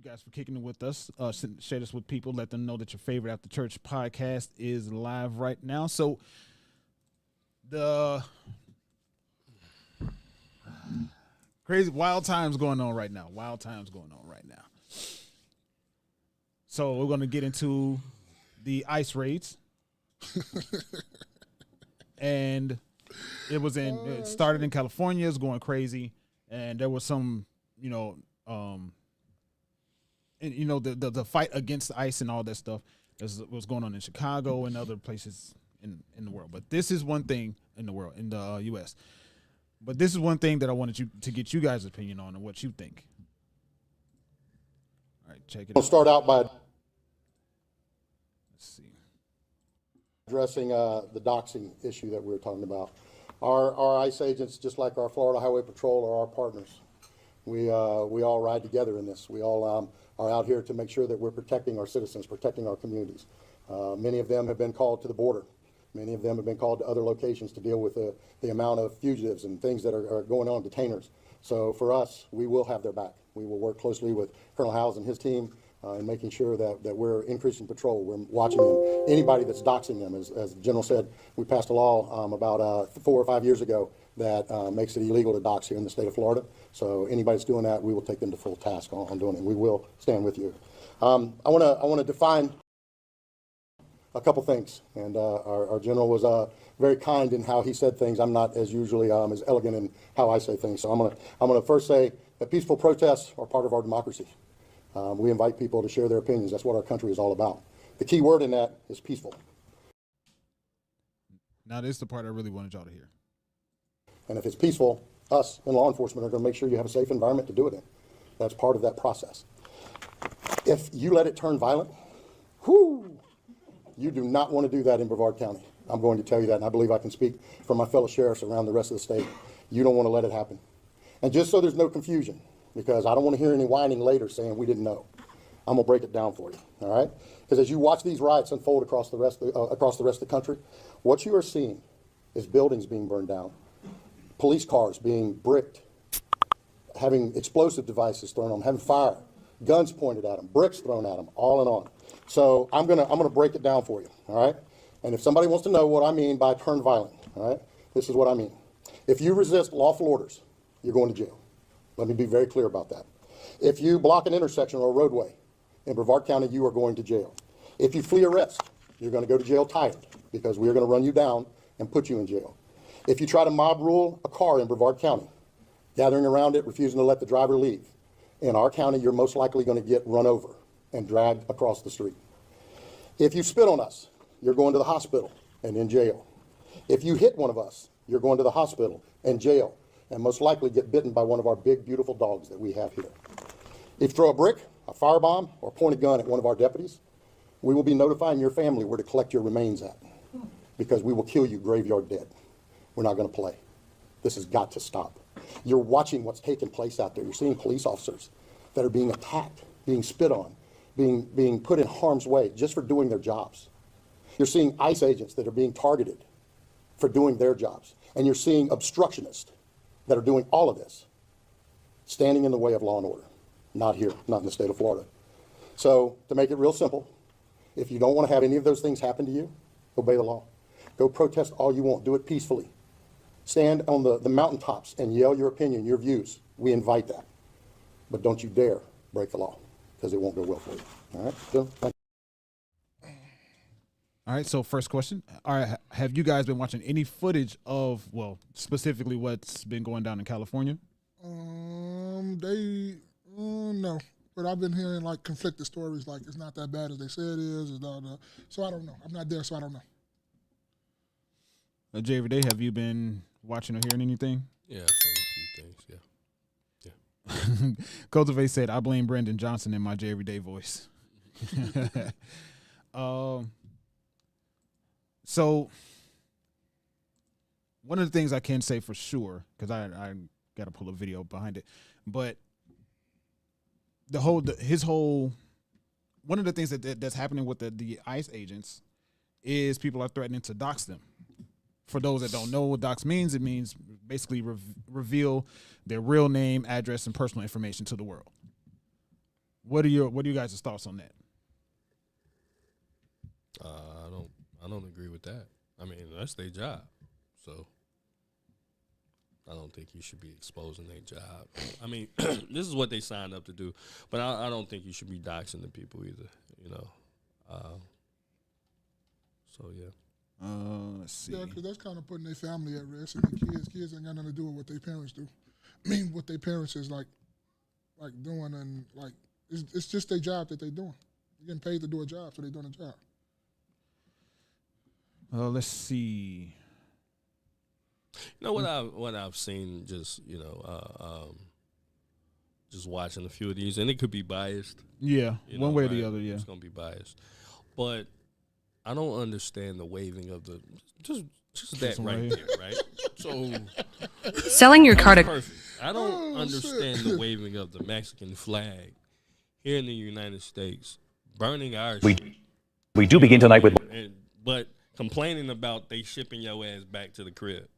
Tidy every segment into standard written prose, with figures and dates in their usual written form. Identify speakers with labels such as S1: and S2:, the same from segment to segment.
S1: guys for kicking it with us. Share this with people. Let them know that your favorite After Church podcast is live right now. So the crazy wild times going on right now. So we're going to get into the ICE raids. And it started in California. It's going crazy. And there was some, the fight against ICE and all that stuff was going on in Chicago and other places in the world. But this is one thing in the world, in the U.S. But this is one thing that I wanted to get you guys' opinion on and what you think. All right, check it out.
S2: I'll start out by
S1: Let's see.
S2: addressing the doxing issue that we were talking about. Our ICE agents, just like our Florida Highway Patrol, are our partners. We all ride together in this. We all are out here to make sure that we're protecting our citizens, protecting our communities. Many of them have been called to the border. Many of them have been called to other locations to deal with the amount of fugitives and things that are going on, detainers. So for us, we will have their back. We will work closely with Colonel Howes and his team in making sure that we're increasing patrol. We're watching them. Anybody that's doxing them, as the General said, we passed a law about 4 or 5 years ago that makes it illegal to dox here in the state of Florida. So anybody that's doing that, we will take them to full task on doing it. We will stand with you. I want to define a couple things, and our General was very kind in how he said things. I'm not as usually as elegant in how I say things. So I'm gonna first say that peaceful protests are part of our democracy. We invite people to share their opinions. That's what our country is all about. The key word in that is peaceful.
S1: Now this is the part I really wanted y'all to hear.
S2: And if it's peaceful, us and law enforcement are going to make sure you have a safe environment to do it in. That's part of that process. If you let it turn violent, you do not want to do that in Brevard County. I'm going to tell you that, and I believe I can speak for my fellow sheriffs around the rest of the state. You don't want to let it happen. And just so there's no confusion, because I don't want to hear any whining later saying we didn't know, I'm going to break it down for you, all right? Because as you watch these riots unfold across the rest of the country, what you are seeing is buildings being burned down, police cars being bricked, having explosive devices thrown on them, having fire, guns pointed at them, bricks thrown at them, all and on. So I'm gonna break it down for you, all right? And if somebody wants to know what I mean by turn violent, all right, this is what I mean. If you resist lawful orders, you're going to jail. Let me be very clear about that. If you block an intersection or a roadway in Brevard County, you are going to jail. If you flee arrest, you're going to go to jail tired, because we are going to run you down and put you in jail. If you try to mob rule a car in Brevard County, gathering around it, refusing to let the driver leave, in our county, you're most likely going to get run over and dragged across the street. If you spit on us, you're going to the hospital and in jail. If you hit one of us, you're going to the hospital and jail, and most likely get bitten by one of our big, beautiful dogs that we have here. If you throw a brick, a firebomb, or point a gun at one of our deputies, we will be notifying your family where to collect your remains at, because we will kill you graveyard dead. We're not going to play. This has got to stop. You're watching what's taking place out there. You're seeing police officers that are being attacked, being spit on, being put in harm's way just for doing their jobs. You're seeing ICE agents that are being targeted for doing their jobs. And you're seeing obstructionists that are doing all of this, standing in the way of law and order. Not here, not in the state of Florida. So to make it real simple, if you don't want to have any of those things happen to you, obey the law. Go protest all you want. Do it peacefully. Stand on the mountaintops and yell your opinion, your views. We invite that. But don't you dare break the law, because it won't go well for you. All right? So, thank you.
S1: All right, so first question. All right, have you guys been watching any footage of, well, specifically what's been going down in California?
S3: No, but I've been hearing like conflicted stories, like it's not that bad as they say it is, so I don't know. I'm not there, so I don't know.
S1: Jay, every day, have you been watching or hearing anything?
S4: Yeah, I've seen a few things, yeah.
S1: Cultivate said, I blame Brandon Johnson in my Jay Everyday voice. So one of the things I can say for sure, because I got to pull a video behind it, but one of the things that's happening with the ICE agents is people are threatening to dox them. For those that don't know what dox means, it means basically reveal their real name, address, and personal information to the world. What are you guys' thoughts on that?
S4: I don't agree with that. I mean, that's their job. So I don't think you should be exposing their job. I mean, this is what they signed up to do. But I don't think you should be doxing the people either, you know. So, yeah.
S1: Let's see.
S3: Yeah, because that's kind of putting their family at risk, and the kids ain't got nothing to do with what their parents do. I mean, what their parents is like doing, and like it's just their job that they doing. They're getting paid to do a job, so they doing a job.
S1: Let's see.
S4: You know what I've seen, just just watching a few of these, and it could be biased.
S1: Yeah, one way or the
S4: right?
S1: other. Yeah,
S4: It's gonna be biased, but I don't understand the waving of the just that right there, right? So
S5: Selling your car to
S4: perfect. I don't understand the waving of the Mexican flag here in the United States, burning our shit.
S6: We do begin tonight with
S4: But complaining about they shipping your ass back to the crib.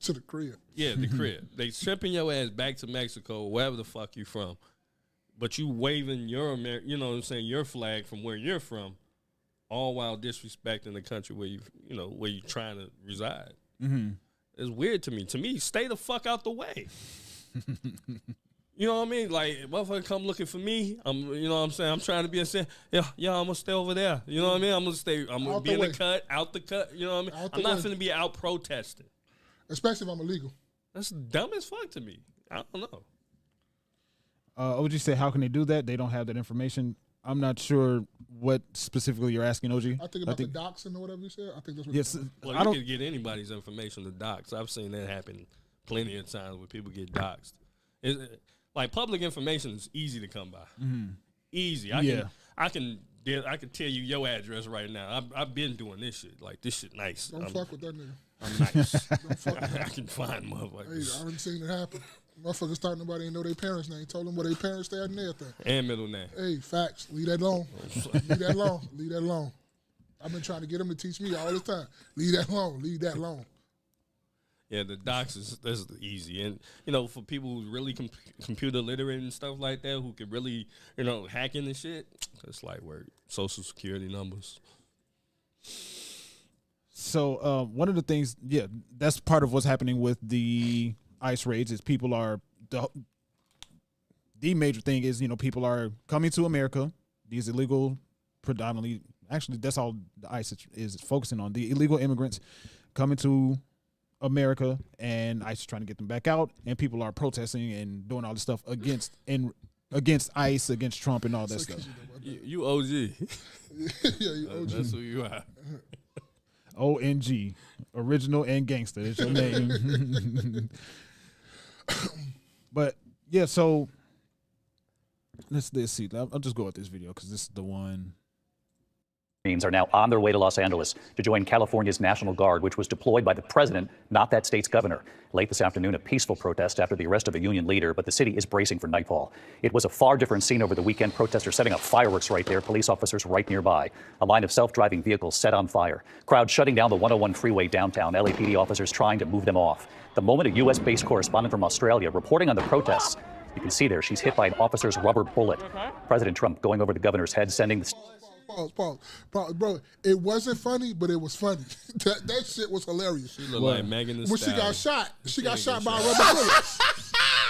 S3: To the crib.
S4: Yeah, the crib. They shipping your ass back to Mexico, wherever the fuck you from. But you waving your your flag from where you're from, all while disrespecting the country where where you're trying to reside.
S1: Mm-hmm.
S4: It's weird to me. To me, stay the fuck out the way. You know what I mean? Like, motherfucker come looking for me. You know what I'm saying? I'm trying to be yeah, I'm gonna stay over there. You know what I mean? I'm gonna be in the cut, out the cut. You know what I mean? I'm not finna be out protesting.
S3: Especially if I'm illegal.
S4: That's dumb as fuck to me. I don't know.
S1: OG said, how can they do that? They don't have that information. I'm not sure what specifically you're asking, OG.
S3: I think the doxing or whatever you said. I think that's what.
S1: Yes,
S4: Well,
S1: I don't
S4: can get anybody's information to dox. I've seen that happen plenty of times where people get doxed. Like, public information is easy to come by.
S1: Mm-hmm.
S4: Easy. I can tell you your address right now. I've been doing this shit. Like, this shit nice.
S3: Don't fuck with that nigga.
S4: I'm nice.
S3: Don't fuck with that.
S4: I can find motherfuckers.
S3: Hey, I done seen it happen. Motherfuckers thought nobody ain't know their parents' name. Told them where their parents stay and everything.
S4: And middle name.
S3: Hey, facts. Leave that alone. Leave that alone. Leave that alone. I've been trying to get them to teach me all this time. Leave that alone. Leave that alone.
S4: Yeah, the docs that's easy. And, for people who's really computer literate and stuff like that, who can really, hack in and shit, it's like work. Social security numbers.
S1: So one of the things, that's part of what's happening with the ICE raids is people are the major thing is people are coming to America. These illegal, predominantly, actually that's all the ICE is focusing on, the illegal immigrants coming to America, and ICE is trying to get them back out, and people are protesting and doing all this stuff against ICE, against Trump, and all that stuff.
S4: You OG.
S3: Yeah, you OG.
S4: That's who you are.
S1: ONG, original and gangster. That's your name. But yeah, so let's see. I'll just go with this video because this is the one.
S6: Marines are now on their way to Los Angeles to join California's National Guard, which was deployed by the president, not that state's governor. Late this afternoon, a peaceful protest after the arrest of a union leader, but the city is bracing for nightfall. It was a far different scene over the weekend. Protesters setting up fireworks right there, police officers right nearby. A line of self-driving vehicles set on fire. Crowd shutting down the 101 freeway downtown. LAPD officers trying to move them off. The moment a U.S.-based correspondent from Australia reporting on the protests. You can see there she's hit by an officer's rubber bullet. President Trump going over the governor's head, sending the...
S3: Pause. Bro, it wasn't funny, but it was funny. that shit was hilarious.
S4: She looked like Megan Thee
S3: When
S4: Stallion.
S3: she got shot by a rubber bullet.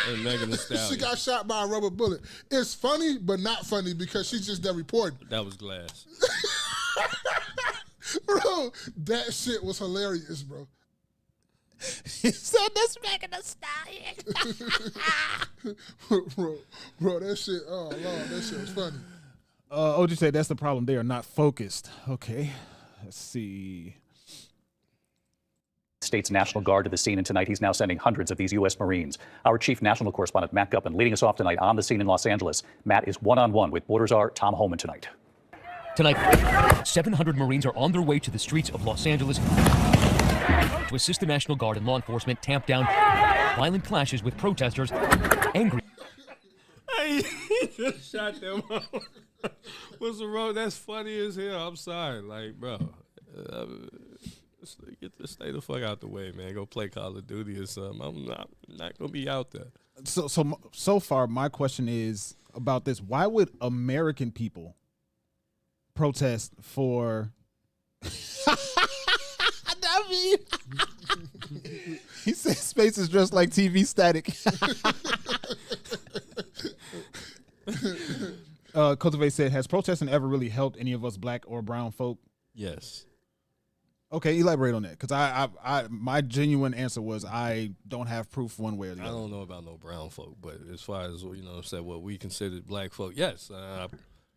S4: Hey, Megan Thee Stallion.
S3: She got shot by a rubber bullet. It's funny, but not funny because she's just there reporting.
S4: That was glass.
S3: Bro, that shit was hilarious, bro.
S5: He said this Megan Thee Stallion.
S3: bro, that shit, oh Lord, that shit was funny.
S1: OG said that's the problem. They are not focused. Okay, let's see.
S6: State's National Guard to the scene, and tonight he's now sending hundreds of these U.S. Marines. Our chief national correspondent, Matt Guppin, leading us off tonight on the scene in Los Angeles. Matt is one-on-one with Border Czar Tom Homan tonight.
S7: Tonight, 700 Marines are on their way to the streets of Los Angeles to assist the National Guard and law enforcement tamp down violent clashes with protesters angry.
S4: Hey, he just shot them out. What's the wrong? That's funny as hell. I'm sorry. Like, bro, stay the fuck out the way, man. Go play Call of Duty or something. I'm not going to be out there.
S1: So far, my question is about this: why would American people protest for? I mean, he said space is just like TV static. Cultivate said, "Has protesting ever really helped any of us black or brown folk?"
S4: Yes.
S1: Okay, elaborate on that, because I my genuine answer was I don't have proof one way or the
S4: I
S1: other.
S4: don't know about no brown folk, but as far as said what we considered black folk, yes, I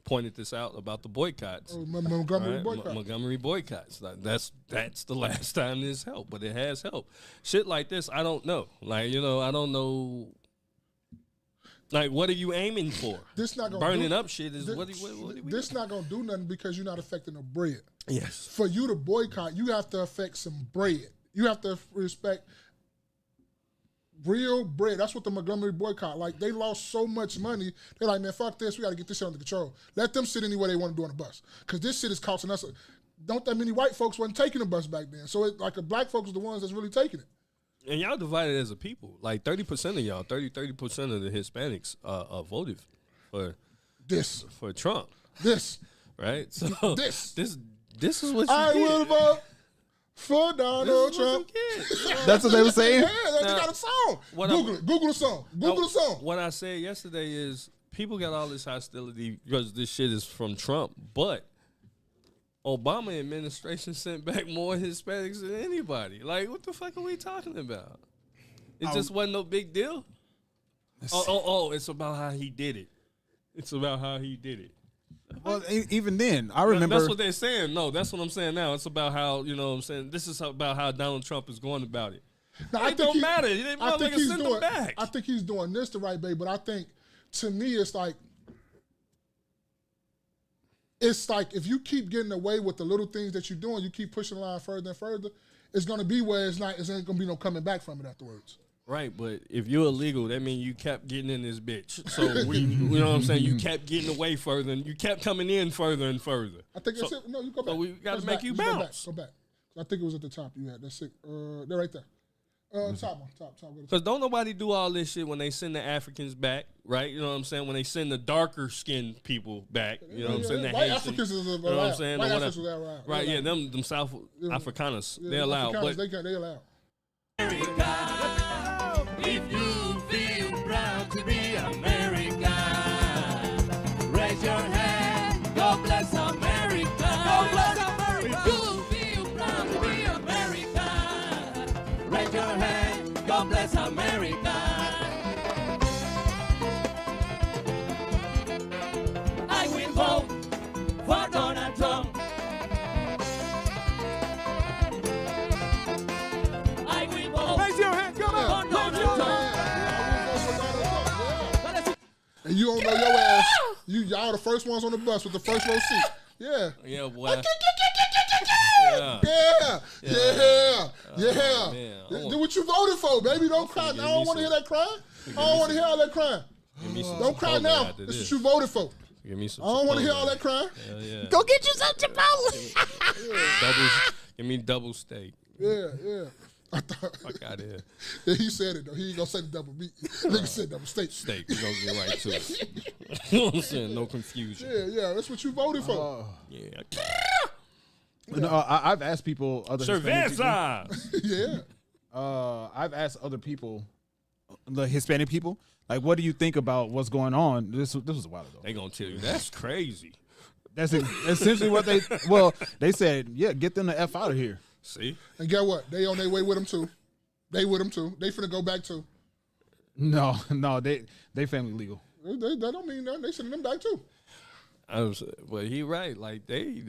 S4: pointed this out about the boycotts.
S3: Oh, Montgomery
S4: Right?
S3: boycott.
S4: Montgomery boycotts. Like, that's the last time this helped, but it has helped. Shit like this, I don't know. Like I don't know. Like, what are you aiming for?
S3: This not gonna
S4: burning
S3: do,
S4: up shit is
S3: this,
S4: what are we
S3: This not gonna do nothing because you're not affecting the bread.
S4: Yes.
S3: For you to boycott, you have to affect some bread. You have to respect real bread. That's what the Montgomery boycott. Like, they lost so much money. They're like, man, fuck this. We got to get this shit under control. Let them sit anywhere they want to do on the bus, because this shit is costing us. Don't that many white folks wasn't taking the bus back then. So it's like the black folks are the ones that's really taking it.
S4: And y'all divided as a people. Like 30% of y'all, 30% of the Hispanics voted for Trump,
S3: This.
S4: right? So
S3: This.
S4: this is what you
S3: I
S4: get.
S3: will vote for Donald
S4: This is what
S3: Trump.
S4: you get.
S1: That's what they were saying.
S3: Yeah, they got a song.
S4: what
S3: Google it. Google the song. Google the song.
S4: What I said yesterday is people got all this hostility because this shit is from Trump, but Obama administration sent back more Hispanics than anybody. Like, what the fuck are we talking about? It just wasn't no big deal. It's about how he did it. It's about how he did it.
S1: Well, even then, I remember.
S4: That's what they're saying. No, that's what I'm saying now. It's about how, what I'm saying, this is about how Donald Trump is going about it.
S3: Now,
S4: It don't matter. They
S3: I think
S4: motherfuckers
S3: he's
S4: send them
S3: doing.
S4: back.
S3: I think he's doing this the right way, but I think to me it's like if you keep getting away with the little things that you're doing, you keep pushing the line further and further, it's gonna be where it's ain't gonna be no coming back from it afterwards.
S4: Right, but if you're illegal, that means you kept getting in this bitch. So you know what I'm saying? You kept getting away further, and you kept coming in further and further.
S3: I think that's it. No, you go back.
S4: So we got
S3: That's
S4: to make
S3: back.
S4: you
S3: Just
S4: bounce.
S3: Go back. I think it was at the top. You had that's it. They're right there. Top one. Top. Go to top.
S4: Because don't nobody do all this shit when they send the Africans back, right? You know what I'm saying? When they send the darker skinned people back, you know what I'm saying? The
S3: White
S4: Haitian,
S3: Africans is
S4: you know what I'm saying?
S3: White
S4: Or
S3: Africans
S4: whatever.
S3: is allowed.
S4: Right, yeah, them South Afrikaners, they're allowed.
S3: Afrikaners,
S4: But
S3: they allowed.
S8: If you feel proud to be American, raise your hand. God bless America. God bless America. If you feel proud to be American, raise your hand. God bless America. I will vote for Donald Trump. I will vote. Raise your hand. Come on. For Donald Trump.
S3: And you don't know your ass. Y'all the first ones on the bus with the first row seat. Yeah.
S4: yeah, boy. Yeah. man.
S3: Do what you voted for, baby. Don't cry. I don't want to hear that crying. I don't want to hear all that crying. Don't cry
S4: Chipotle
S3: now.
S4: after
S3: This is
S4: this.
S3: what you voted for.
S4: Give me some
S3: I don't want to hear
S4: Chipotle.
S3: all that crying.
S4: Hell yeah.
S5: Go get you some Chipotle.
S4: Give me double steak.
S3: Yeah. I thought
S4: Fuck out of here.
S3: yeah, he said it though. He ain't gonna say the double meat. Nigga said double steak.
S4: Steak. We're going to get right to it. You know what I'm saying? No confusion.
S3: Yeah. That's what you voted for.
S4: Yeah.
S1: No, I've asked people other Hispanic people.
S4: Cerveza.
S3: Yeah.
S1: I've asked other people, the Hispanic people, like, what do you think about what's going on? This was a while ago.
S4: They going to tell you, that's crazy.
S1: That's essentially what they said. Yeah, get them the F out of here.
S4: See?
S3: And get what? They on their way with him too. They with him too. They finna go back too.
S1: No, they family legal.
S3: That don't mean nothing. They sending them back too.
S4: But he right. Like, they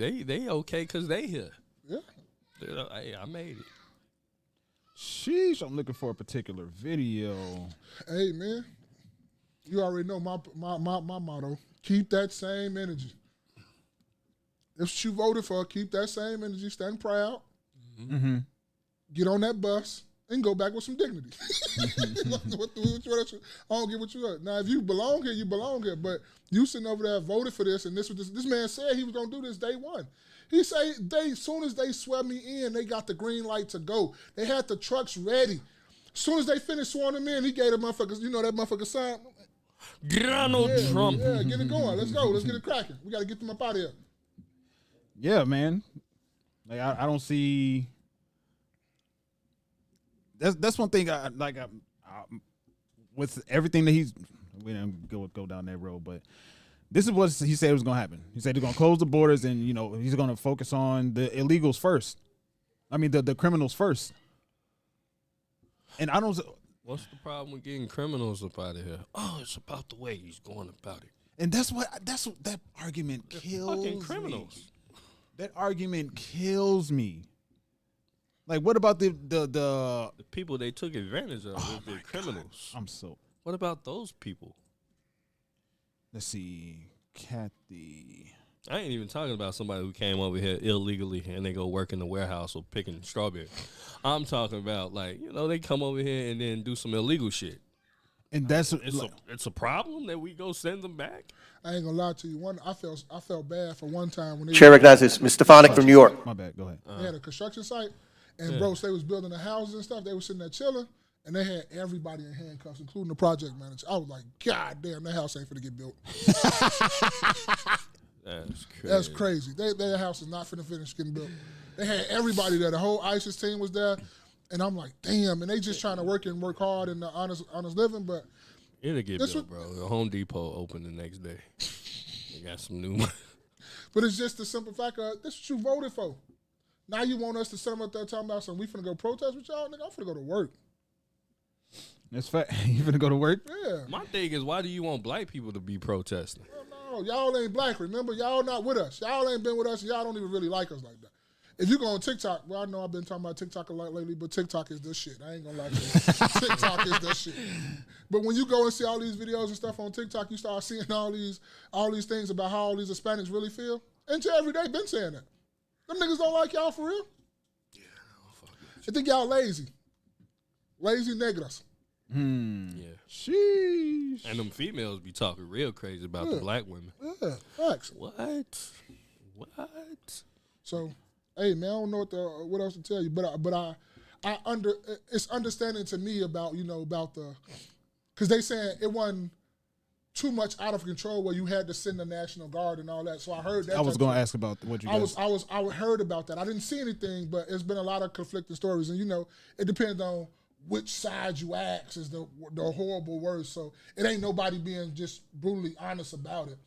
S4: okay because they here.
S3: Yeah.
S4: Hey, I made it.
S1: Sheesh, I'm looking for a particular video.
S3: Hey man, you already know my motto. Keep that same energy. If what you voted for, keep that same energy. Stand proud.
S1: Mm-hmm.
S3: Get on that bus and go back with some dignity. I don't get what you are. Now, if you belong here, you belong here. But you sitting over there voted for this, and this man said he was gonna do this day one. He say as soon as they swear me in, they got the green light to go. They had the trucks ready. As soon as they finished sworn him in, he gave the motherfuckers, that motherfucker sign.
S4: Donald Trump.
S3: Yeah, get it going. Let's go. Let's get it cracking. We got to get them up out of here.
S1: Yeah, man. Like I don't see. That's one thing. With everything that we didn't go down that road, but this is what he said was going to happen. He said he's going to close the borders, and he's going to focus on the illegals first. I mean the criminals first. And I don't.
S4: What's the problem with getting criminals up out of here? Oh, it's about the way he's going about it.
S1: And that's what that argument kills
S4: fucking criminals.
S1: me. That argument kills me. Like, what about the
S4: people they took advantage of with their criminals? What about those people?
S1: Let's see, Kathy.
S4: I ain't even talking about somebody who came over here illegally and they go work in the warehouse or picking strawberries. I'm talking about they come over here and then do some illegal shit.
S1: And that's
S4: it's a problem that we go send them back.
S3: I ain't gonna lie to you. I felt bad for one time when they
S9: Chair recognizes Ms. Stefanik from New York.
S1: My bad. Go ahead.
S3: They had a construction site, and bro, they was building the houses and stuff. They was sitting there chilling, and they had everybody in handcuffs, including the project manager. I was like, God damn, that house ain't finna get built. That's crazy. Their house is not finna finish getting built. They had everybody there. The whole ISIS team was there, and I'm like, damn. And they just trying to work hard and honest living, but
S4: it'll get built, bro. The Home Depot opened the next day. They got some new money.
S3: But it's just the simple fact of this is what you voted for. Now you want us to sit up there talking about something. We finna go protest with y'all, nigga. I'm finna go to work.
S1: That's fact. You finna go to work?
S3: Yeah.
S4: My thing is, why do you want black people to be protesting?
S3: No, y'all ain't black. Remember, y'all not with us. Y'all ain't been with us. And y'all don't even really like us like that. If you go on TikTok, well, I know I've been talking about TikTok a lot lately, but TikTok is the shit. I ain't gonna lie to you. TikTok is the shit. But when you go and see all these videos and stuff on TikTok, you start seeing all these things about how all these Hispanics really feel. And every day been saying that. Them niggas don't like y'all for real. Yeah, fuck it. I think y'all lazy. Lazy negros.
S4: Yeah.
S1: Sheesh.
S4: And them females be talking real crazy about the black women.
S3: Yeah, facts.
S4: What?
S3: So, hey man, I don't know what else to tell you, but it's understanding to me about because they saying it wasn't too much out of control where you had to send the National Guard and all that. So I heard that.
S1: I was going to ask about what you guys.
S3: I heard about that. I didn't see anything, but it's been a lot of conflicting stories, and it depends on which side you ask is the horrible worst. So it ain't nobody being just brutally honest about it.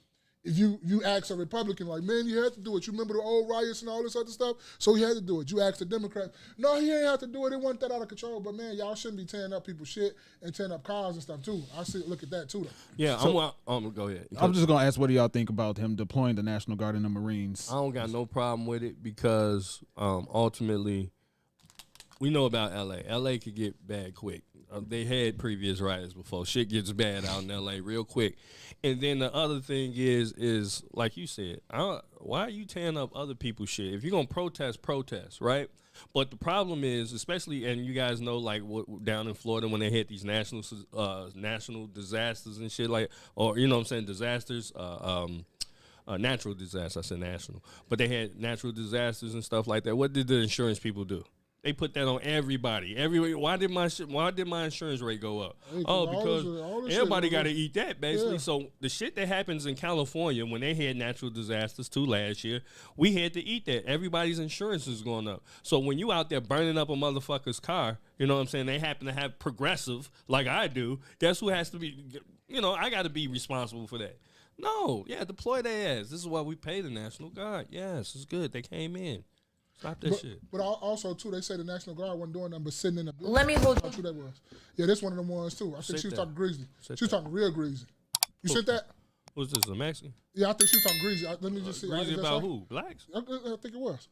S3: If you ask a Republican, like, man, you had to do it. You remember the old riots and all this other stuff? So he had to do it. You ask the Democrat, no, he ain't have to do it. It wasn't that out of control. But, man, y'all shouldn't be tearing up people's shit and tearing up cars and stuff, too. Look at that, too, though.
S4: Yeah, I'm go ahead.
S1: I'm just going to ask, what do y'all think about him deploying the National Guard and the Marines?
S4: I don't got no problem with it because ultimately we know about L.A. L.A. could get bad quick. They had previous riots before. Shit gets bad out in L.A. real quick. And then the other thing is like you said, why are you tearing up other people's shit? If you're going to protest, right? But the problem is, especially, and you guys know, like, down in Florida when they had these national disasters and shit, like, or, you know what I'm saying, disasters, natural disasters, I said national. But they had natural disasters and stuff like that. What did the insurance people do? They put that on everybody. Why did my insurance rate go up? Because everybody got to eat that, basically. Yeah. So the shit that happens in California when they had natural disasters too last year, we had to eat that. Everybody's insurance is going up. So when you out there burning up a motherfucker's car, you know what I'm saying? They happen to have Progressive like I do. Guess who has to be? I got to be responsible for that. No, deploy their ass. This is why we pay the National Guard. Yes, it's good. They came in. Stop that shit. But
S3: also, too, they say the National Guard wasn't doing nothing but sitting in the building.
S5: Let me hold
S3: How true that was. Yeah, this one of them ones, too. I think she was talking greasy. She was talking real greasy. You sent that?
S4: What's this, a Mexican?
S3: Yeah, I think she was talking greasy. Let me just see.
S4: Greasy about who? Blacks?
S3: I think it was.